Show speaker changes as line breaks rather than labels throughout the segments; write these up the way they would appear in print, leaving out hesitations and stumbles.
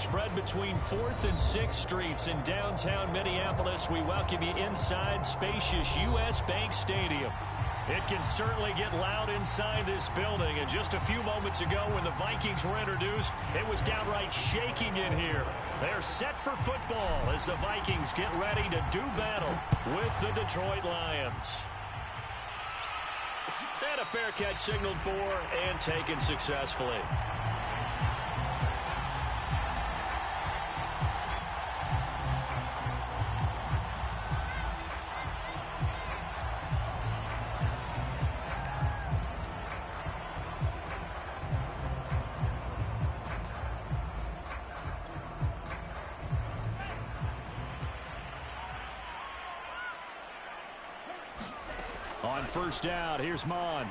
spread between 4th and 6th Streets in downtown Minneapolis. We welcome you inside spacious U.S. Bank Stadium. It can certainly get loud inside this building. And just a few moments ago when the Vikings were introduced, it was downright shaking in here. They're set for football as the Vikings get ready to do battle with the Detroit Lions. And a fair catch signaled for and taken successfully. On first down, here's Mon.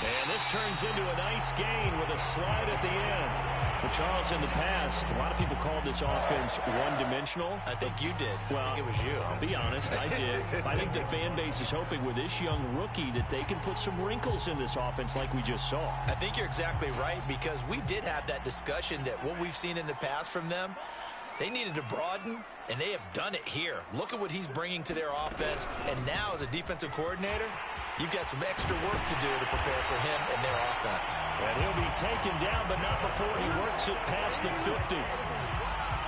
And this turns into a nice gain with a slide at the end. But Charles, in the past, a lot of people called this offense one-dimensional.
I think you did.
Well,
I think it was you.
I'll be honest, I did. I think the fan base is hoping with this young rookie that they can put some wrinkles in this offense like we just saw.
I think you're exactly right, because we did have that discussion that what we've seen in the past from them, they needed to broaden, and they have done it here. Look at what he's bringing to their offense. And now, as a defensive coordinator, you've got some extra work to do to prepare for him and their offense.
And he'll be taken down, but not before he works it past the 50.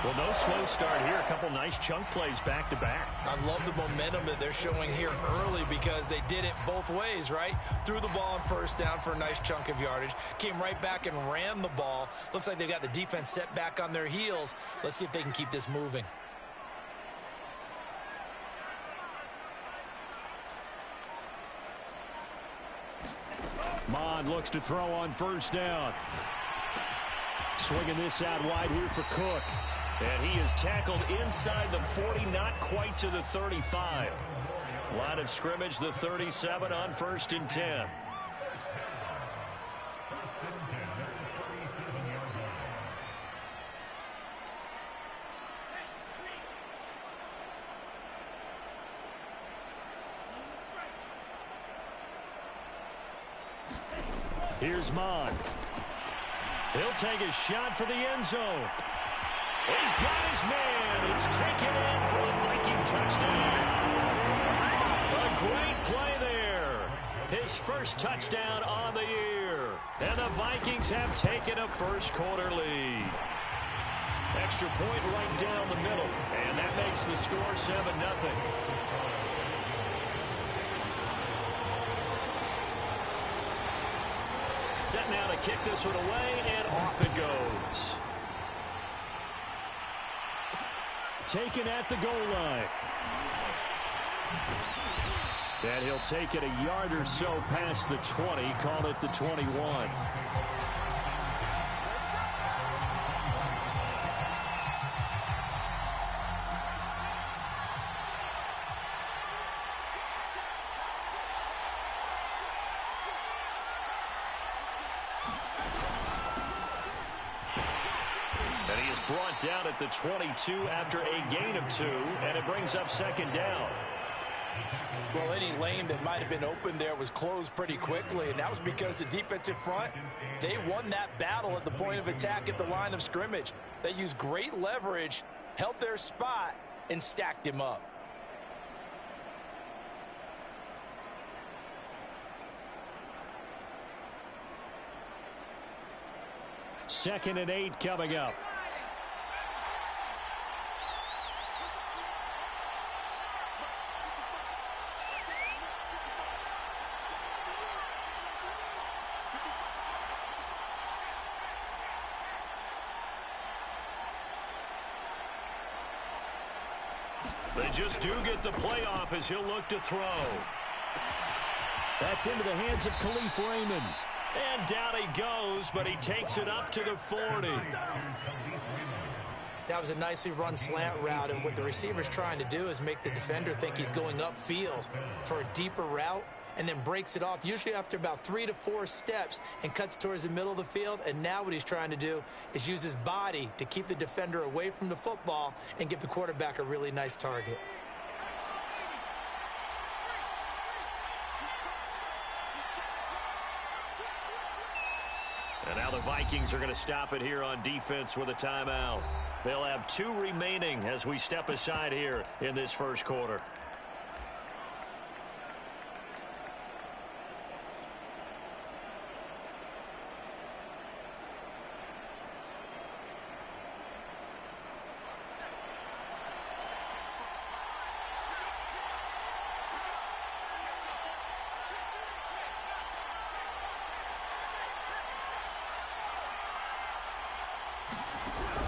Well, no slow start here. A couple nice chunk plays back-to-back.
I love the momentum that they're showing here early, because they did it both ways, right? Threw the ball on first down for a nice chunk of yardage. Came right back and ran the ball. Looks like they've got the defense set back on their heels. Let's see if they can keep this moving.
Mon looks to throw on first down. Swinging this out wide here for Cook. And he is tackled inside the 40, not quite to the 35. Line of scrimmage, the 37 on 1st and 10. Here's Mon. He'll take a shot for the end zone. He's got his man. It's taken in for a Viking touchdown. A great play there. His first touchdown on the year. And the Vikings have taken a first-quarter lead. Extra point right down the middle. And that makes the score 7-0. Set now to kick this one away, and off it goes. Taken at the goal line. And he'll take it a yard or so past the 20, call it the 21. Brought down at the 22 after a gain of 2, and it brings up second down.
Well, any lane that might have been open there was closed pretty quickly, and that was because the defensive front, they won that battle at the point of attack at the line of scrimmage. They used great leverage, held their spot, and stacked him up.
Second and 8 coming up. They just do get the playoff as he'll look to throw. That's into the hands of Khalif Raymond. And down he goes, but he takes it up to the 40.
That was a nicely run slant route, and what the receiver's trying to do is make the defender think he's going upfield for a deeper route, and then breaks it off, usually after about 3 to 4 steps, and cuts towards the middle of the field. And now what he's trying to do is use his body to keep the defender away from the football and give the quarterback a really nice target.
And now the Vikings are going to stop it here on defense with a timeout. They'll have 2 remaining as we step aside here in this first quarter.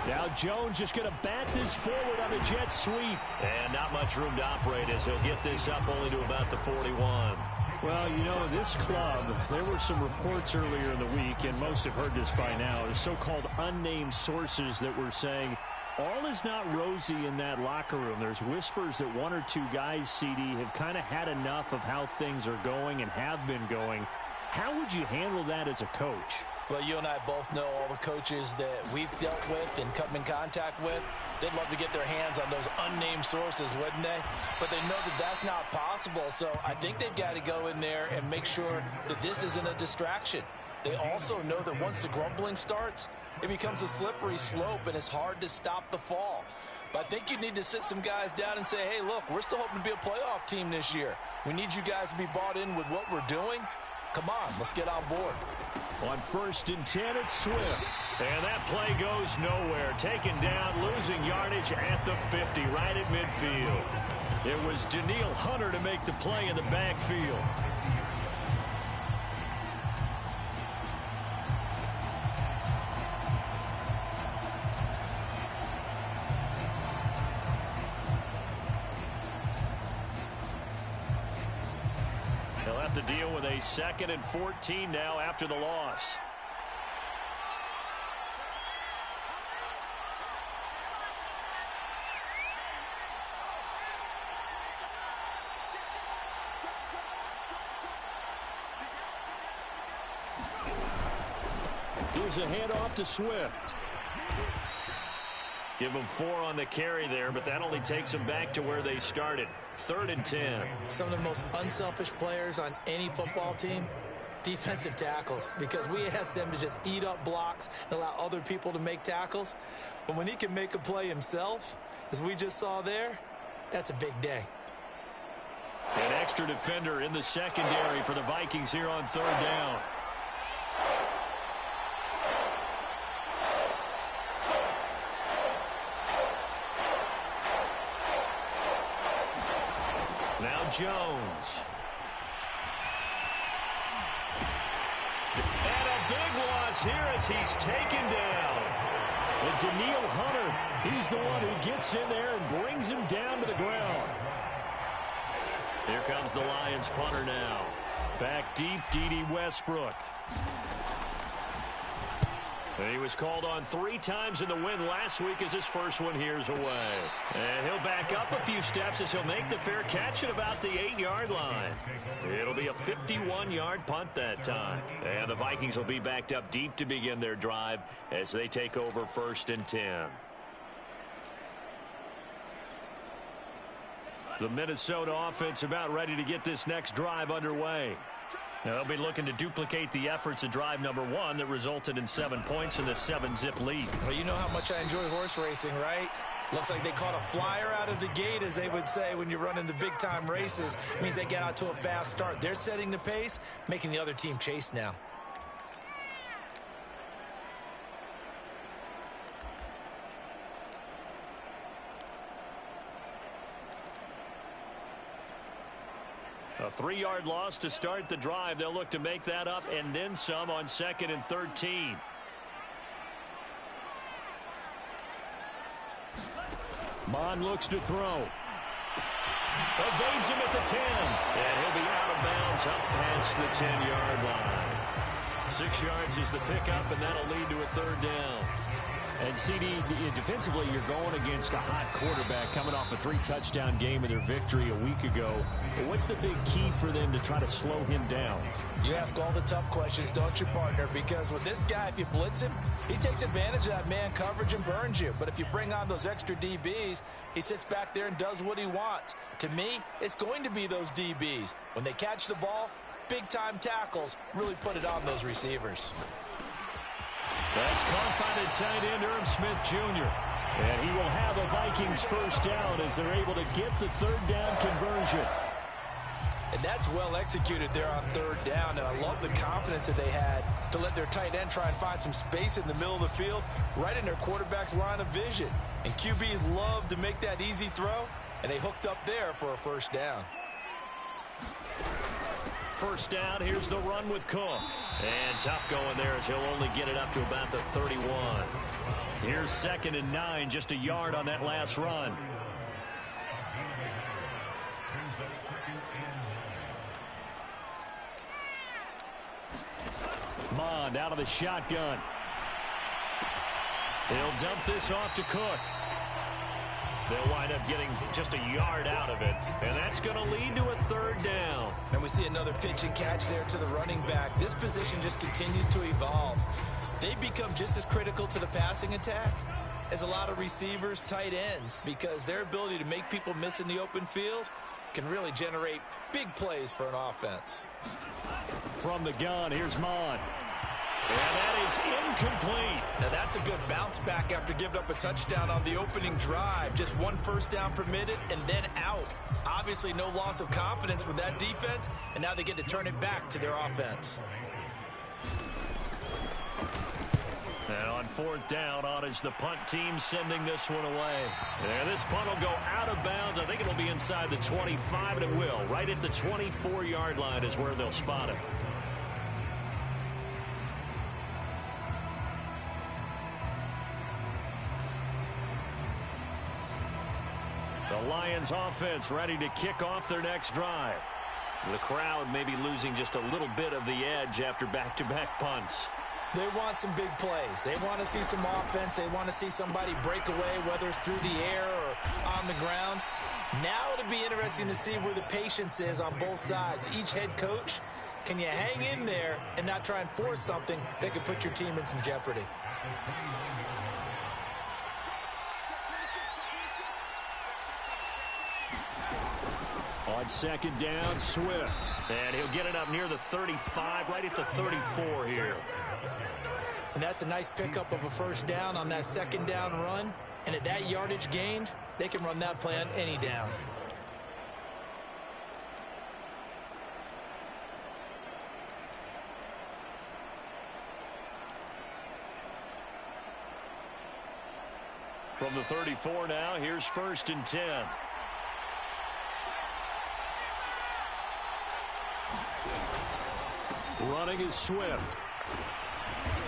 Now Jones just going to bat this forward on a jet sweep.
And not much room to operate as he'll get this up only to about the 41.
Well, you know, this club, there were some reports earlier in the week, and most have heard this by now, the so-called unnamed sources that were saying all is not rosy in that locker room. There's whispers that 1 or 2 guys, CD, have kind of had enough of how things are going and have been going. How would you handle that as a coach?
Well, you and I both know all the coaches that we've dealt with and come in contact with. They'd love to get their hands on those unnamed sources, wouldn't they? But they know that that's not possible. So I think they've got to go in there and make sure that this isn't a distraction. They also know that once the grumbling starts, it becomes a slippery slope and it's hard to stop the fall. But I think you need to sit some guys down and say, hey, look, we're still hoping to be a playoff team this year. We need you guys to be bought in with what we're doing. Come on, let's get on board.
On 1st and 10, it's Swift. And that play goes nowhere. Taken down, losing yardage at the 50, right at midfield. It was Daniil Hunter to make the play in the backfield. They'll have to deal with a 2nd and 14 now after the loss. Here's a handoff to Swift. Give them 4 on the carry there, but that only takes them back to where they started. 3rd and 10.
Some of the most unselfish players on any football team, defensive tackles, because we ask them to just eat up blocks and allow other people to make tackles. But when he can make a play himself, as we just saw there, that's a big day.
An extra defender in the secondary for the Vikings here on 3rd down. Now Jones. And a big loss here as he's taken down.
And Daniil Hunter, he's the one who gets in there and brings him down to the ground.
Here comes the Lions punter now. Back deep, D.D. Westbrook. And he was called on 3 times in the win last week as his first one here's away. And he'll back up a few steps as he'll make the fair catch at about the 8-yard line. It'll be a 51-yard punt that time. And the Vikings will be backed up deep to begin their drive as they take over 1st and 10. The Minnesota offense about ready to get this next drive underway. Now they'll be looking to duplicate the efforts of drive number 1 that resulted in 7 points in the 7-zip lead.
Well, you know how much I enjoy horse racing, right? Looks like they caught a flyer out of the gate, as they would say when you're running the big-time races. It means they get out to a fast start. They're setting the pace, making the other team chase now.
A 3-yard loss to start the drive. They'll look to make that up and then some on 2nd and 13.
Mon looks to throw.
Evades him at the 10. And he'll be out of bounds up past the 10-yard line. 6 yards is the pickup, and that'll lead to a 3rd down.
And CD, defensively, you're going against a hot quarterback coming off a 3-touchdown game in their victory a week ago. But what's the big key for them to try to slow him down?
You ask all the tough questions, don't you, partner? Because with this guy, if you blitz him, he takes advantage of that man coverage and burns you. But if you bring on those extra DBs, he sits back there and does what he wants. To me, it's going to be those DBs. When they catch the ball, big-time tackles really put it on those receivers.
That's caught by the tight end, Irv Smith Jr. And he will have a Vikings first down as they're able to get the third down conversion.
And that's well executed there on third down. And I love the confidence that they had to let their tight end try and find some space in the middle of the field, right in their quarterback's line of vision. And QBs love to make that easy throw, and they hooked up there for a first down.
First down, here's the run with Cook. And tough going there as he'll only get it up to about the 31. Here's 2nd and 9, just a yard on that last run. Mond out of the shotgun. He'll dump this off to Cook. They'll wind up getting just a yard out of it, and that's going to lead to a third down.
And we see another pitch and catch there to the running back. This position just continues to evolve. They become just as critical to the passing attack as a lot of receivers, tight ends, because their ability to make people miss in the open field can really generate big plays for an offense.
From the gun, here's Mond. And that is incomplete.
Now that's a good bounce back after giving up a touchdown on the opening drive. Just one first down permitted and then out. Obviously no loss of confidence with that defense, and now they get to turn it back to their offense.
And on 4th down, on is the punt team sending this one away. And this punt will go out of bounds. I think it'll be inside the 25, and it will. Right at the 24-yard line is where they'll spot it. The Lions offense ready to kick off their next drive. The crowd may be losing just a little bit of the edge after back-to-back punts.
They want some big plays. They want to see some offense. They want to see somebody break away, whether it's through the air or on the ground. Now it'll be interesting to see where the patience is on both sides. Each head coach, can you hang in there and not try and force something that could put your team in some jeopardy?
On 2nd down, Swift. And he'll get it up near the 35, right at the 34 here.
And that's a nice pickup of a first down on that 2nd down run. And at that yardage gained, they can run that play on any down.
From the 34 now, here's 1st and 10. Running is Swift.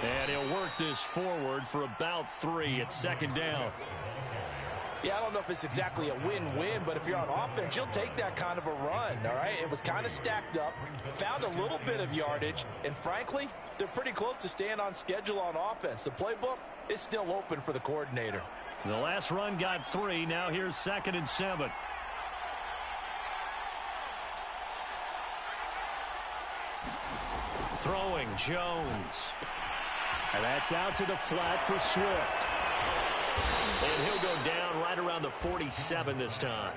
And he'll work this forward for about 3 at 2nd down.
Yeah, I don't know if it's exactly a win-win, but if you're on offense, you'll take that kind of a run, all right? It was kind of stacked up, found a little bit of yardage, and frankly, they're pretty close to staying on schedule on offense. The playbook is still open for the coordinator.
The last run got 3. Now here's 2nd and 7. Throwing, Jones. And that's out to the flat for Swift. And he'll go down right around the 47 this time.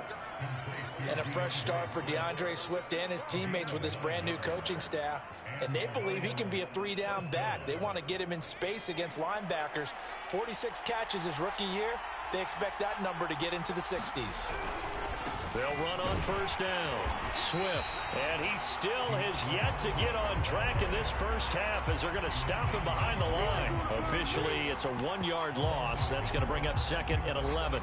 And a fresh start for DeAndre Swift and his teammates with this brand-new coaching staff. And they believe he can be a 3-down back. They want to get him in space against linebackers. 46 catches his rookie year. They expect that number to get into the 60s.
They'll run on 1st down. Swift. And he still has yet to get on track in this first half as they're going to stop him behind the line. Officially, it's a 1-yard loss. That's going to bring up 2nd and 11.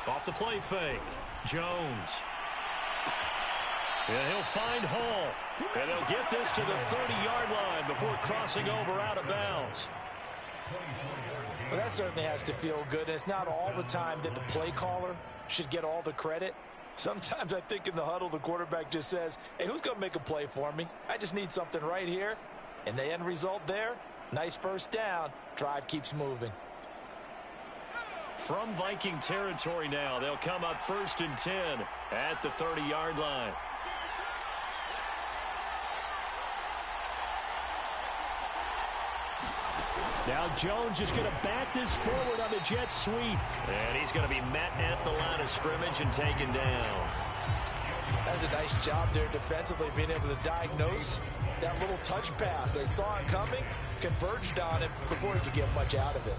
Off the play fake. Jones. And he'll find Hall. And they'll get this to the 30-yard line before crossing over out of bounds.
Well, that certainly has to feel good. And it's not all the time that the play caller should get all the credit. Sometimes I think in the huddle, the quarterback just says, hey, who's going to make a play for me? I just need something right here. And the end result there, nice first down. Drive keeps moving.
From Viking territory now, they'll come up 1st and 10 at the 30-yard line.
Now Jones is going to bat this forward on the jet sweep.
And he's going to be met at the line of scrimmage and taken down.
That's a nice job there defensively, being able to diagnose that little touch pass. They saw it coming, converged on it before he could get much out of it.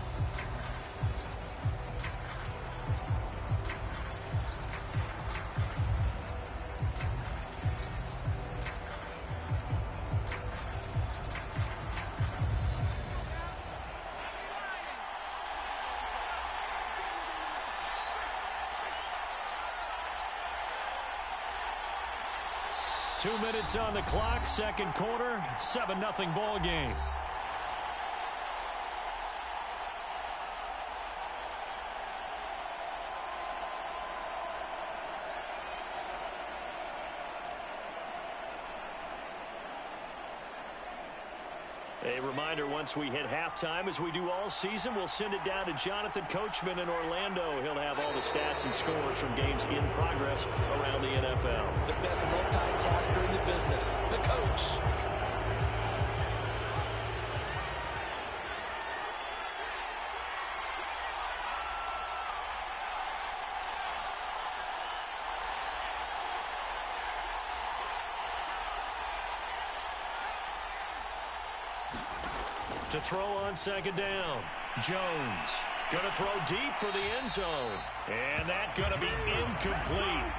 Two minutes on the clock, second quarter, 7-0 ball game.
A reminder, once we hit halftime, as we do all season, we'll send it down to Jonathan Coachman in Orlando. He'll have all the stats and scores from games in progress around the NFL.
The best multitasker in the business, the coach.
To throw on second down. Jones going to throw deep for the end zone. And that's going to be incomplete.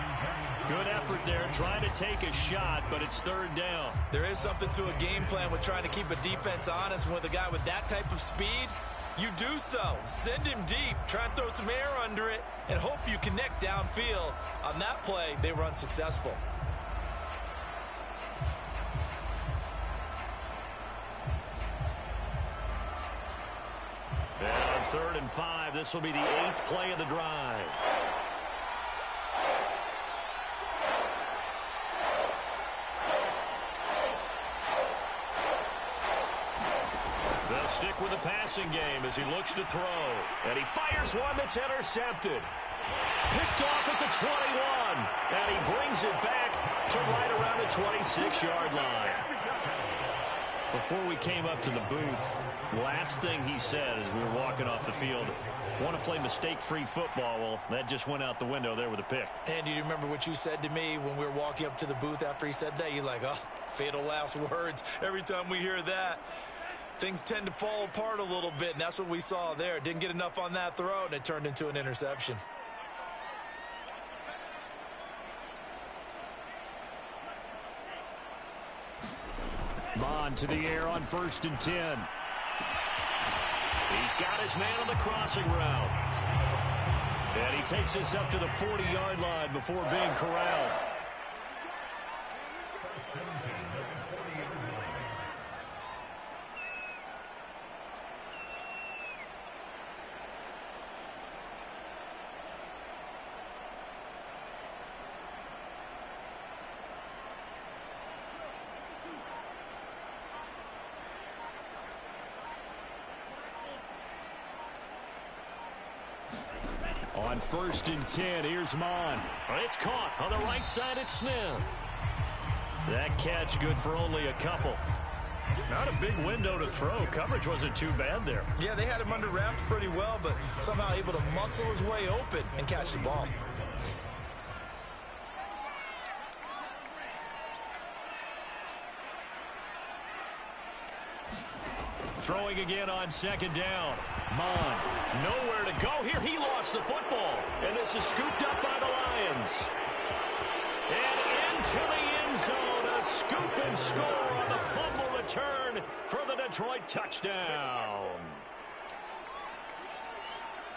Good effort there trying to take a shot, but it's third down.
There is something to a game plan with trying to keep a defense honest. And with a guy with that type of speed, you do so. Send him deep. Try and throw some air under it and hope you connect downfield. On that play, they were unsuccessful.
And on 3rd and 5, this will be the 8th play of the drive. They'll stick with the passing game as he looks to throw. And he fires one that's intercepted. Picked off at the 21. And he brings it back to right around the 26-yard line. Before we came up to the booth, last thing he said as we were walking off the field, want to play mistake-free football. Well, that just went out the window there with a pick.
And do you remember what you said to me when we were walking up to the booth after he said that? You're like, oh, fatal last words. Every time we hear that, things tend to fall apart a little bit, and that's what we saw there. Didn't get enough on that throw, and it turned into an interception.
Bond to the air on 1st and 10.
He's got his man on the crossing route. And he takes us up to the 40-yard line before being corralled.
On 1st and 10, here's Mon.
It's caught on the right side at Smith. That catch good for only a couple. Not a big window to throw. Coverage wasn't too bad there.
Yeah, they had him under wraps pretty well, but somehow able to muscle his way open and catch the ball.
Throwing again on second down. Mon, nowhere to go here. He lost the football. And this is scooped up by the Lions. And into the end zone. A scoop and score on the fumble return for the Detroit touchdown.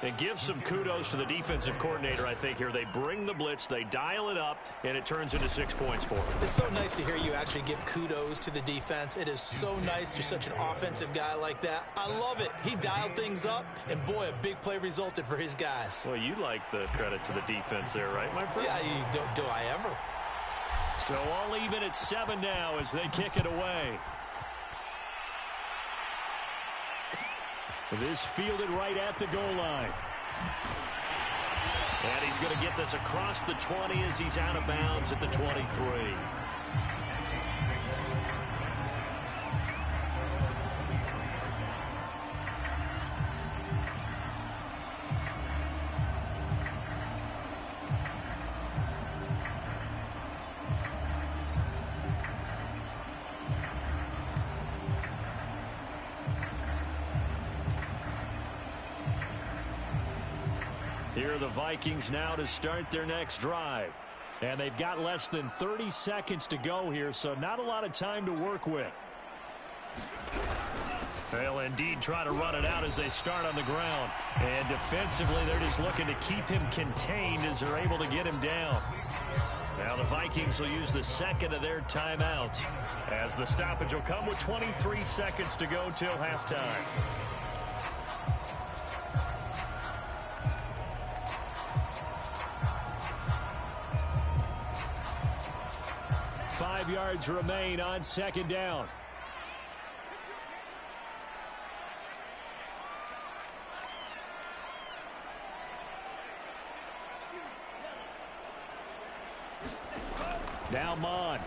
And give some kudos to the defensive coordinator, I think, here. They bring the blitz, they dial it up, and it turns into 6 points for them.
It's so nice to hear you actually give kudos to the defense. It is so nice. You're such an offensive guy like that. I love it. He dialed things up, and boy, a big play resulted for his guys.
Well, you like the credit to the defense there, right, my friend?
Yeah, do I ever?
So all even at 7 now as they kick it away.
This fielded right at the goal line.
And he's going to get this across the 20 as he's out of bounds at the 23. Here are the Vikings now to start their next drive.
And they've got less than 30 seconds to go here, so not a lot of time to work with.
They'll indeed try to run it out as they start on the ground.
And defensively, they're just looking to keep him contained as they're able to get him down.
Now the Vikings will use the second of their timeouts, as the stoppage will come with 23 seconds to go till halftime.
5 yards remain on second down. Now Mon.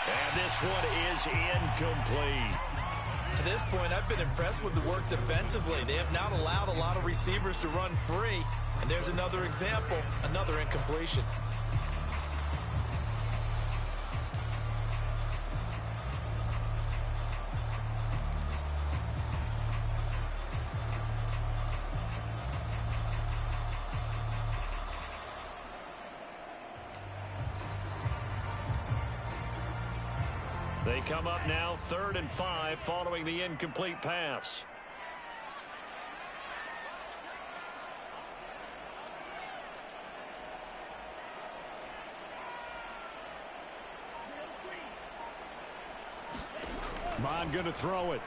And this one is incomplete.
To this point, I've been impressed with the work defensively. They have not allowed a lot of receivers to run free. And there's another example, another incompletion.
They come up now 3rd and 5 following the incomplete pass.
Mon going to throw it.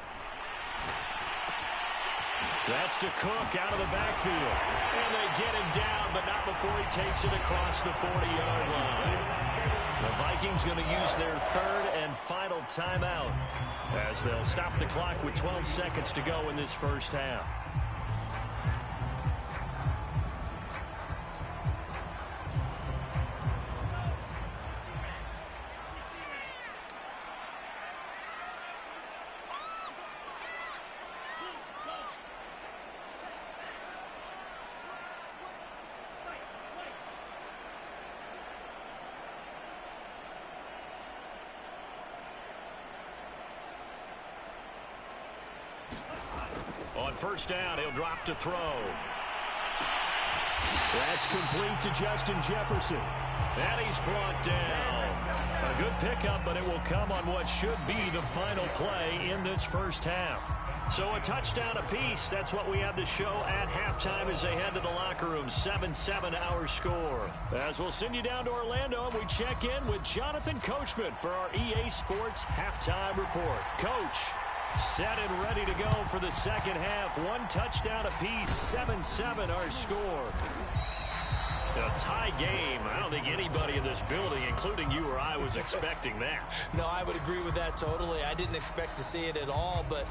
That's to Cook out of the backfield. And they get him down, but not before he takes it across the 40-yard line. The Vikings going to use their 3rd and final timeout as they'll stop the clock with 12 seconds to go in this first half. On first down, he'll drop to throw.
That's complete to Justin Jefferson.
And he's brought down. A good pickup, but it will come on what should be the final play in this first half. So a touchdown apiece. That's what we have to show at halftime as they head to the locker room. 7-7 our score. As we'll send you down to Orlando, and we check in with Jonathan Coachman for our EA Sports Halftime Report. Coach, set and ready to go for the second half. One touchdown apiece, 7-7 our score. A tie game. I don't think anybody in this building, including you or I, was expecting that.
No, I would agree with that totally. I didn't expect to see it at all, but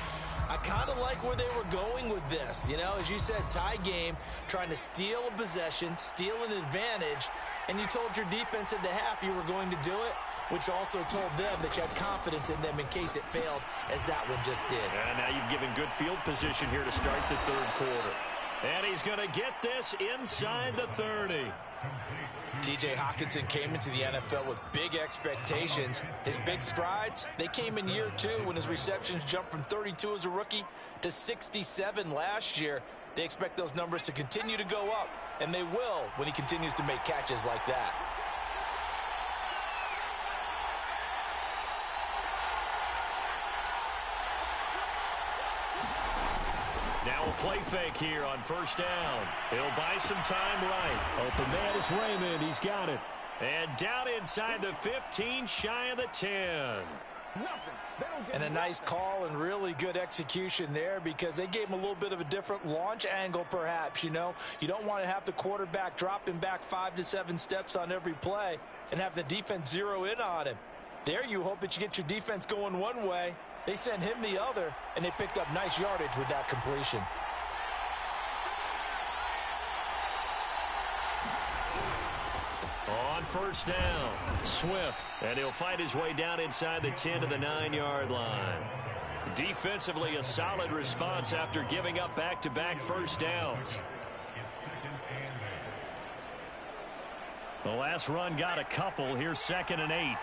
I kind of like where they were going with this. You know, as you said, tie game, trying to steal a possession, steal an advantage, and you told your defense at the half you were going to do it, which also told them that you had confidence in them in case it failed, as that one just did.
And now you've given good field position here to start the third quarter. And he's going to get this inside the 30.
T.J. Hockenson came into the NFL with big expectations. His big strides, they came in year 2 when his receptions jumped from 32 as a rookie to 67 last year. They expect those numbers to continue to go up, and they will when he continues to make catches like that.
Now a play fake here on first down. He'll buy some time right.
Open man is Raymond. He's got it.
And down inside the 15, shy of the 10.
And a nice call and really good execution there because they gave him a little bit of a different launch angle perhaps, you know. You don't want to have the quarterback dropping back 5 to 7 steps on every play and have the defense zero in on him. There you hope that you get your defense going one way. They send him the other, and they picked up nice yardage with that completion.
On first down, Swift, and he'll fight his way down inside the 10 to the 9-yard line. Defensively, a solid response after giving up back-to-back first downs. The last run got a couple. Here's 2nd and 8.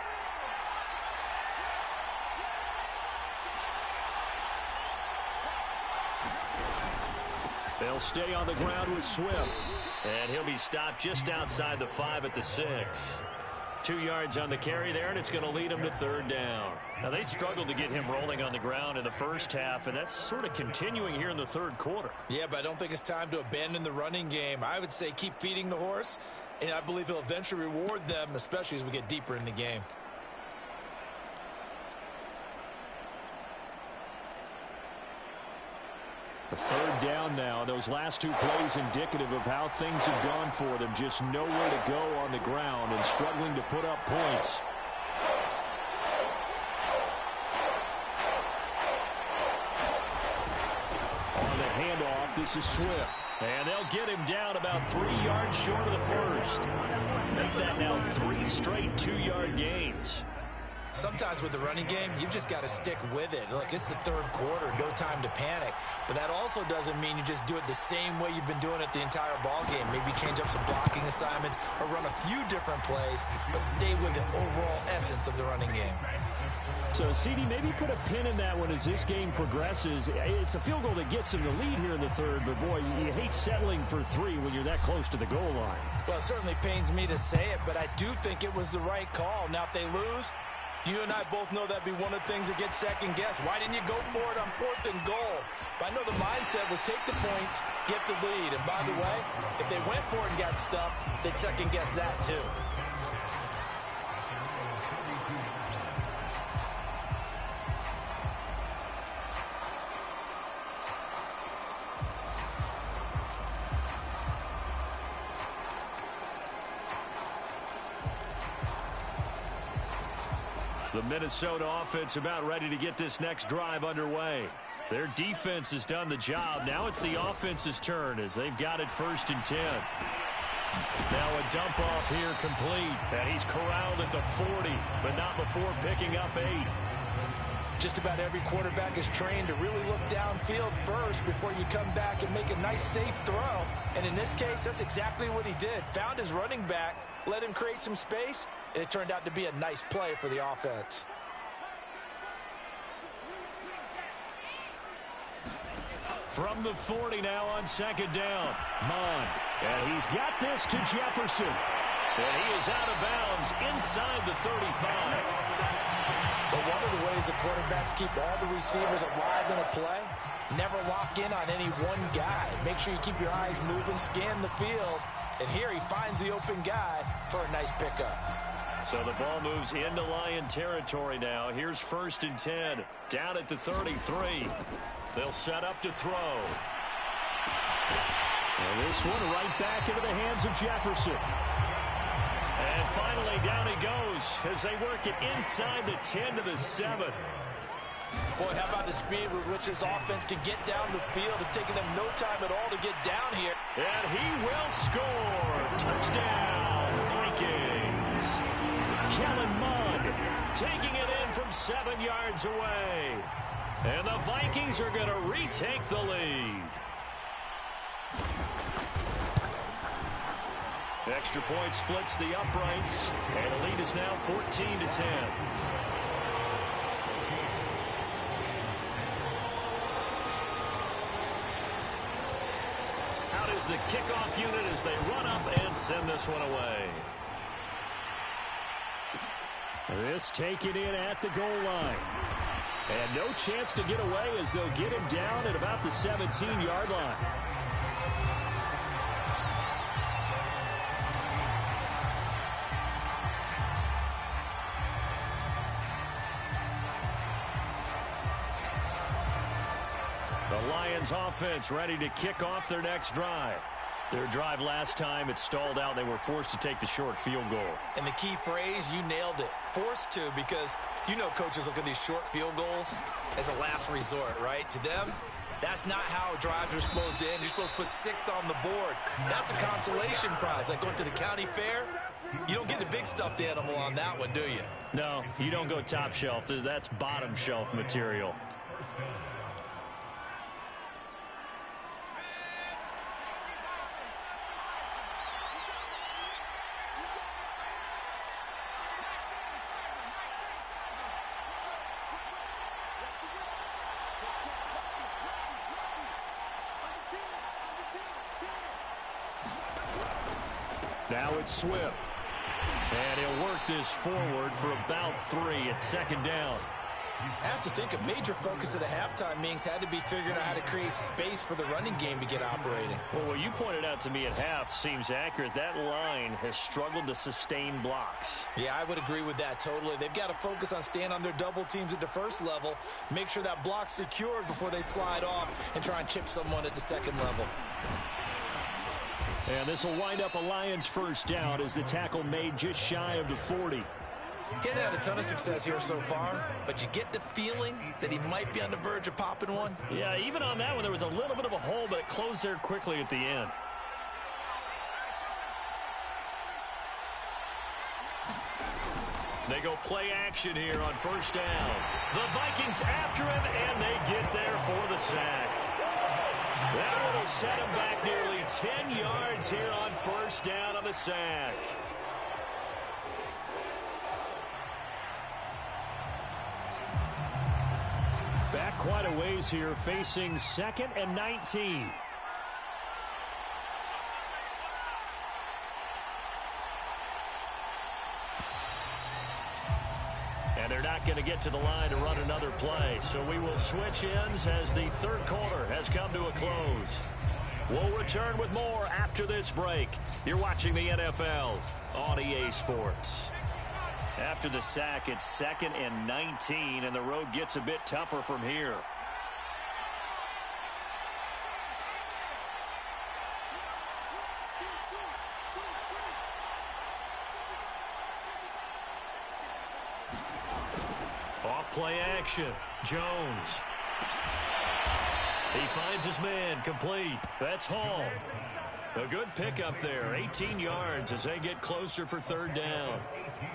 They'll stay on the ground with Swift. And he'll be stopped just outside the 5 at the 6. 2 yards on the carry there, and it's going to lead him to 3rd down. Now, they struggled to get him rolling on the ground in the first half, and that's sort of continuing here in the 3rd quarter.
Yeah, but I don't think it's time to abandon the running game. I would say keep feeding the horse, and I believe he'll eventually reward them, especially as we get deeper in the game.
A 3rd down now. Those last 2 plays indicative of how things have gone for them. Just nowhere to go on the ground and struggling to put up points. On the handoff, this is Swift.
And they'll get him down about 3 yards short of the first. Make that now 3 straight 2-yard gains.
Sometimes with the running game, you've just got to stick with it. Look, it's the 3rd quarter, no time to panic. But that also doesn't mean you just do it the same way you've been doing it the entire ball game. Maybe change up some blocking assignments or run a few different plays, but stay with the overall essence of the running game.
So, CD, maybe put a pin in that one as this game progresses. It's a field goal that gets them the lead here in the 3rd, but, boy, you hate settling for 3 when you're that close to the goal line.
Well, it certainly pains me to say it, but I do think it was the right call. Now, if they lose, you and I both know that'd be one of the things that gets second-guessed. Why didn't you go for it on 4th and goal? But I know the mindset was take the points, get the lead. And by the way, if they went for it and got stuffed, they'd second-guess that too.
The Minnesota offense about ready to get this next drive underway. Their defense has done the job. Now it's the offense's turn as they've got it 1st and 10. Now a dump off here complete. And he's corralled at the 40, but not before picking up 8.
Just about every quarterback is trained to really look downfield first before you come back and make a nice, safe throw. And in this case, that's exactly what he did. Found his running back, let him create some space, and it turned out to be a nice play for the offense.
From the 40 now on 2nd down. Mond.
And he's got this to Jefferson.
And he is out of bounds inside the 35.
But one of the ways the quarterbacks keep all the receivers alive in a play, never lock in on any one guy. Make sure you keep your eyes moving, scan the field. And here he finds the open guy for a nice pickup.
So the ball moves into Lion territory now. Here's 1st and 10. Down at the 33. They'll set up to throw.
And this one right back into the hands of Jefferson.
And finally down he goes as they work it inside the 10 to the 7.
Boy, how about the speed with which this offense can get down the field? It's taking them no time at all to get down here.
And he will score. Touchdown, Vikings. Kellen Mond taking it in from 7 yards away. And the Vikings are going to retake the lead. Extra point splits the uprights, and the lead is now 14 to 10. Out is the kickoff unit as they run up and send this one away.
This taken in at the goal line. And no chance to get away as they'll get him down at about the 17-yard line. The Lions offense ready to kick off their next drive. Their drive last time, it stalled out. They were forced to take the short field goal.
And the key phrase, you nailed it, forced to, because you know coaches look at these short field goals as a last resort, right? To them, that's not how drives are supposed to end. You're supposed to put 6 on the board. That's a consolation prize. Like going to the county fair, you don't get the big stuffed animal on that one, do you?
No, you don't go top shelf. That's bottom shelf material. Now it's Swift. And he'll work this forward for about 3 at second down.
I have to think a major focus of the halftime meetings had to be figuring out how to create space for the running game to get operating.
Well, what you pointed out to me at half seems accurate. That line has struggled to sustain blocks.
Yeah, I would agree with that totally. They've got to focus on staying on their double teams at the first level, make sure that block's secured before they slide off and try and chip someone at the second level.
And this will wind up a Lions first down as the tackle made just shy of the 40.
He hasn't had a ton of success here so far, but you get the feeling that he might be on the verge of popping one.
Yeah, even on that one, there was a little bit of a hole, but it closed there quickly at the end. They go play action here on first down. The Vikings after him, and they get there for the sack. That one will set him back nearly 10 yards here on first down on the sack. Back quite a ways here, facing 2nd and 19. And they're not going to get to the line to run another play. So we will switch ends as the third quarter has come to a close. We'll return with more after this break. You're watching the NFL on EA Sports. After the sack, it's 2nd and 19, and the road gets a bit tougher from here. Off play action. Jones. He finds his man, complete. That's Hall. A good pickup there, 18 yards as they get closer for third down.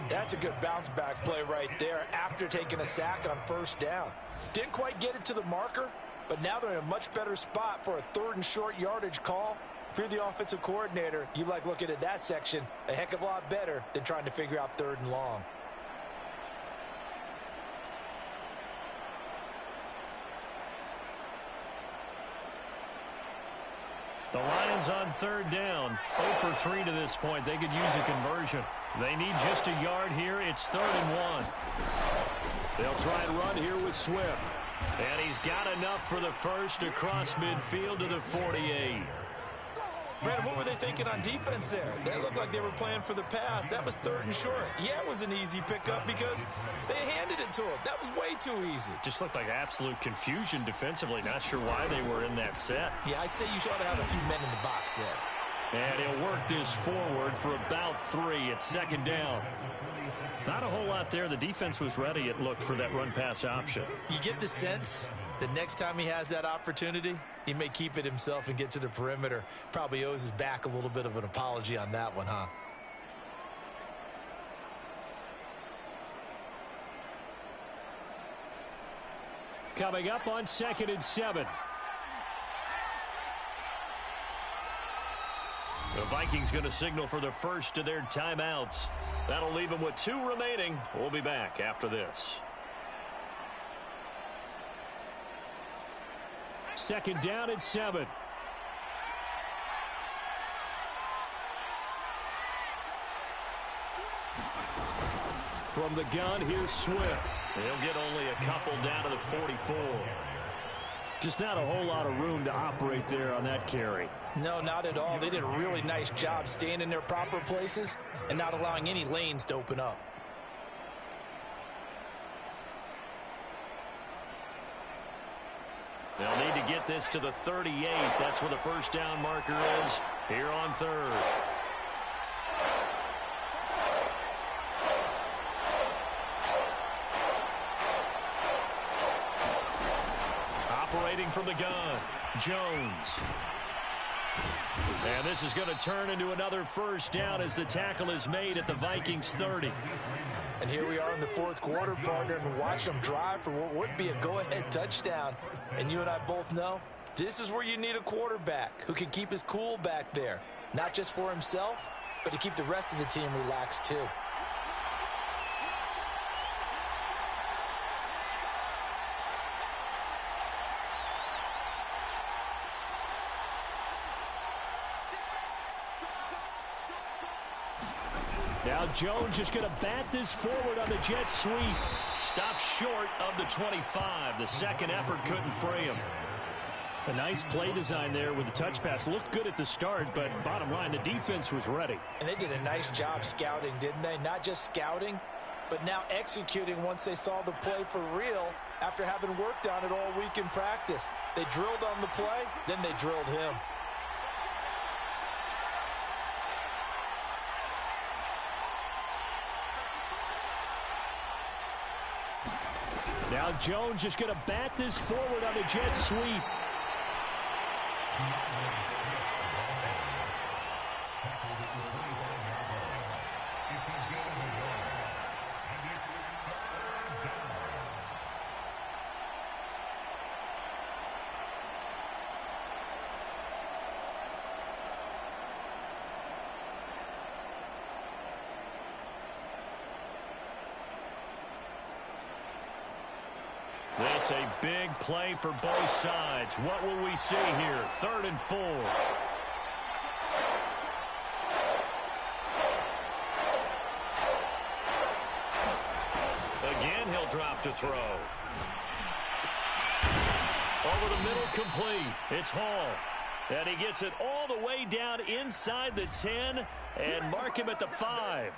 That's a good bounce-back play right there after taking a sack on first down. Didn't quite get it to the marker, but now they're in a much better spot for a 3rd and short yardage call. If you're the offensive coordinator, you like looking at that section a heck of a lot better than trying to figure out 3rd and long.
The Lions on third down, 0 for 3 to this point. They could use a conversion. They need just a yard here. It's 3rd and 1. They'll try and run here with Swift. And he's got enough for the first across midfield to the 48.
Brandon, what were they thinking on defense there? They looked like they were playing for the pass. That was 3rd and short. Yeah, it was an easy pickup because they handed it to him. That was way too easy.
Just looked like absolute confusion defensively. Not sure why they were in that set.
Yeah, I'd say you ought to have a few men in the box there.
And he'll work this forward for about 3 at second down. Not a whole lot there. The defense was ready, it looked, for that run-pass option.
You get the sense that next time he has that opportunity, he may keep it himself and get to the perimeter. Probably owes his back a little bit of an apology on that one, huh?
Coming up on 2nd and 7. The Vikings going to signal for the first of their timeouts. That'll leave them with 2 remaining. We'll be back after this. 2nd down and 7. From the gun, here's Swift. He'll get only a couple down to the 44. Just not a whole lot of room to operate there on that carry.
No, not at all. They did a really nice job staying in their proper places and not allowing any lanes to open up.
They'll need to get this to the 38. That's where the first down marker is.
Here on third. Operating from the gun, Jones. And this is going to turn into another first down as the tackle is made at the Vikings 30.
And here we are in the fourth quarter, partner, and watch them drive for what would be a go-ahead touchdown. And you and I both know this is where you need a quarterback who can keep his cool back there, not just for himself, but to keep the rest of the team relaxed too.
Now Jones just going to bat this forward on the jet sweep.
Stopped short of the 25. The second effort couldn't free him.
A nice play design there with the touch pass. Looked good at the start, but bottom line, the defense was ready.
And they did a nice job scouting, didn't they? Not just scouting, but now executing once they saw the play for real after having worked on it all week in practice. They drilled on the play, then they drilled him.
Now Jones just going to bat this forward on a jet sweep.
This a big play for both sides. What will we see here? 3rd and 4. Again, he'll drop to throw. Over the middle, complete. It's Hall. And he gets it all the way down inside the 10 and mark him at the 5.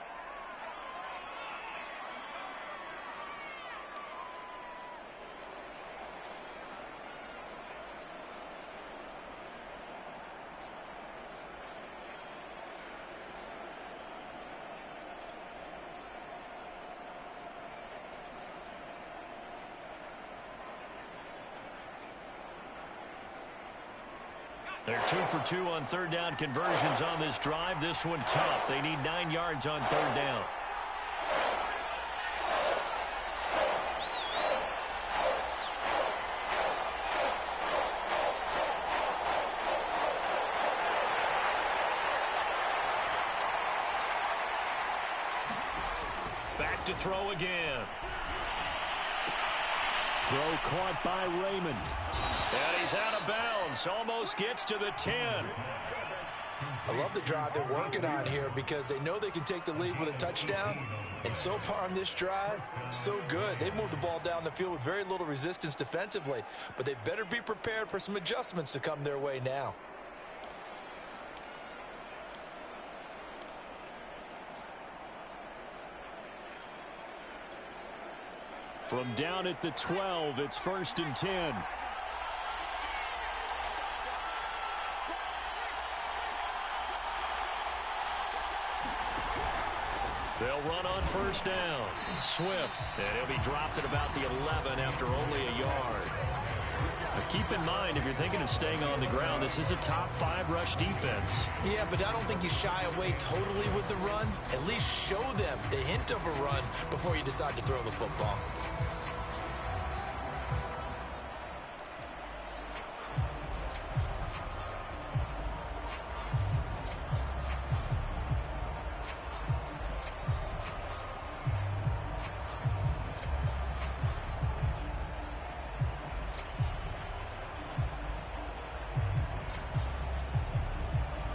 They're 2 for 2 on third down conversions on this drive. This one tough. They need 9 yards on third down. Back to throw again.
Throw caught by Raymond.
And he's out of bounds. Almost gets to the 10.
I love the drive they're working on here because they know they can take the lead with a touchdown. And so far on this drive, so good. They've moved the ball down the field with very little resistance defensively. But they better be prepared for some adjustments to come their way now.
From down at the 12, it's 1st and 10.
They'll run on first down. Swift, and he'll be dropped at about the 11 after only a yard. Now keep in mind, if you're thinking of staying on the ground, this is a top 5 rush defense.
Yeah, but I don't think you shy away totally with the run. At least show them the hint of a run before you decide to throw the football.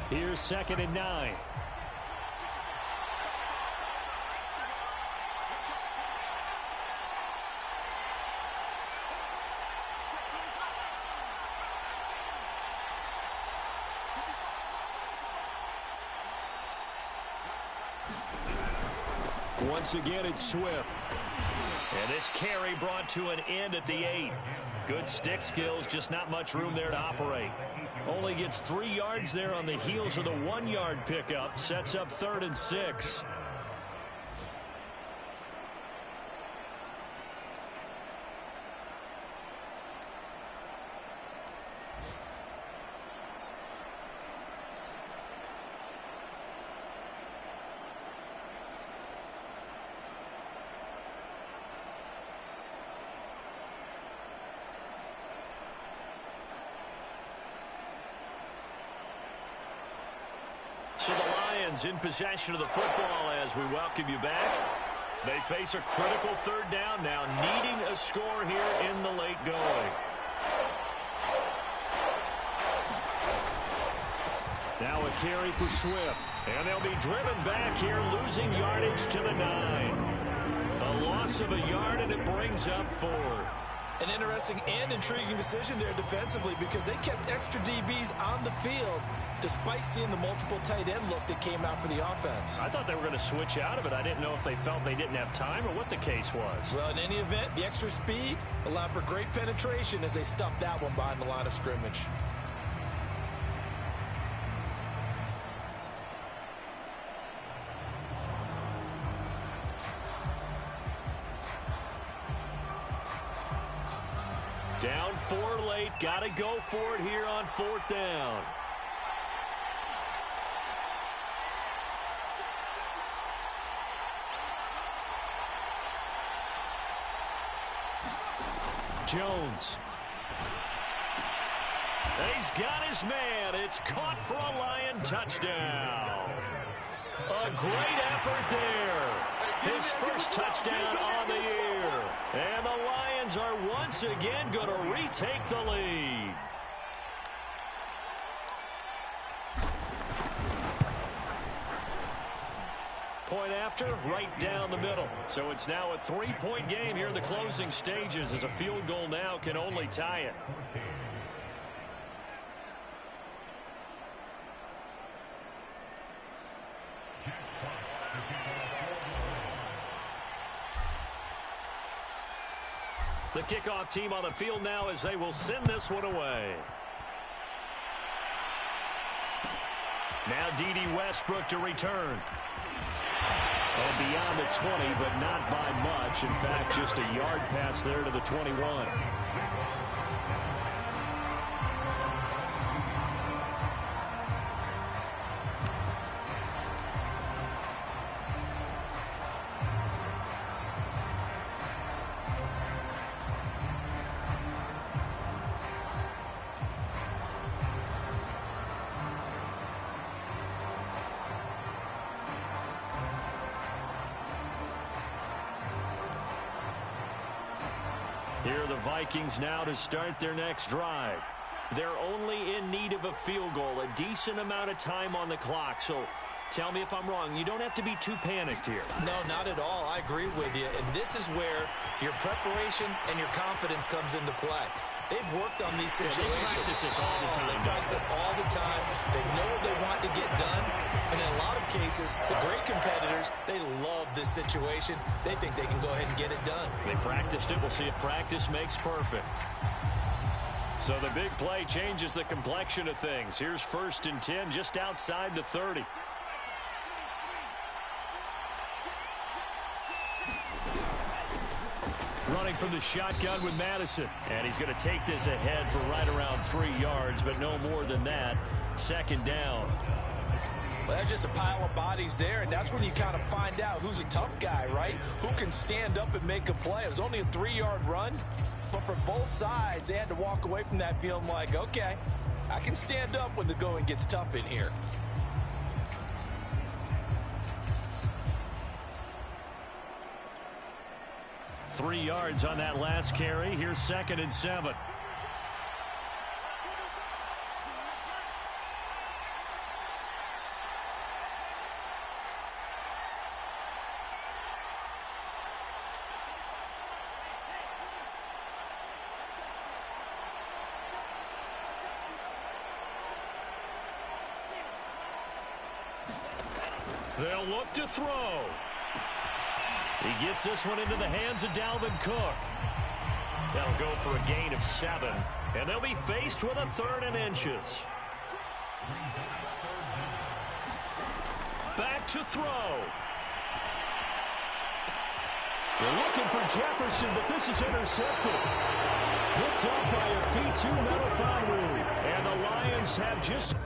Here's 2nd and 9. Once again, it's Swift.
And this carry brought to an end at the 8. Good stick skills, just not much room there to operate. Only gets 3 yards there on the heels of the 1-yard pickup. Sets up 3rd and 6. So the Lions in possession of the football as we welcome you back. They face a critical 3rd down now, needing a score here in the late going.
Now a carry for Swift.
And they'll be driven back here, losing yardage to the 9. A loss of a yard, and it brings up 4th.
An interesting and intriguing decision there defensively because they kept extra DBs on the field despite seeing the multiple tight end look that came out for the offense.
I thought they were going to switch out of it. I didn't know if they felt they didn't have time or what the case was.
Well, in any event, the extra speed allowed for great penetration as they stuffed that one behind the line of scrimmage.
Down 4 late. Got to go for it here on 4th down. Jones. He's got his man. It's caught for a Lion touchdown. A great effort there. His first touchdown on the year. And the Lions are once again going to retake the lead. Point after, right down the middle. So it's now a 3-point game here in the closing stages as a field goal now can only tie it. The kickoff team on the field now as they will send this one away. Now D.D. Westbrook to return. And beyond the 20, but not by much. In fact, just a yard pass there to the 21. Here are the Vikings now to start their next drive. They're only in need of a field goal, a decent amount of time on the clock. So tell me if I'm wrong. You don't have to be too panicked here.
No, not at all. I agree with you. And this is where your preparation and your confidence comes into play. They've worked on these situations.
They practice this all the time.
They practice it all the time. They know what they want to get done. And in a lot of cases, the great competitors, they love this situation. They think they can go ahead and get it done.
They practiced it. We'll see if practice makes perfect. So the big play changes the complexion of things. Here's 1st and 10 just outside the 30. Running from the shotgun with Madison. And he's going to take this ahead for right around 3 yards, but no more than that. 2nd down.
Well, that's just a pile of bodies there, and that's when you kind of find out who's a tough guy, right? Who can stand up and make a play. It was only a 3-yard run, but for both sides, they had to walk away from that feeling like, okay, I can stand up when the going gets tough in here.
Three yards on that last carry. Here's 2nd and 7. They'll look to throw. He gets this one into the hands of Dalvin Cook. That'll go for a gain of 7. And they'll be faced with a 3rd and inches. Back to throw.
They're looking for Jefferson, but this is intercepted. Picked up by a feet 2 Metaphon. And the Lions have just...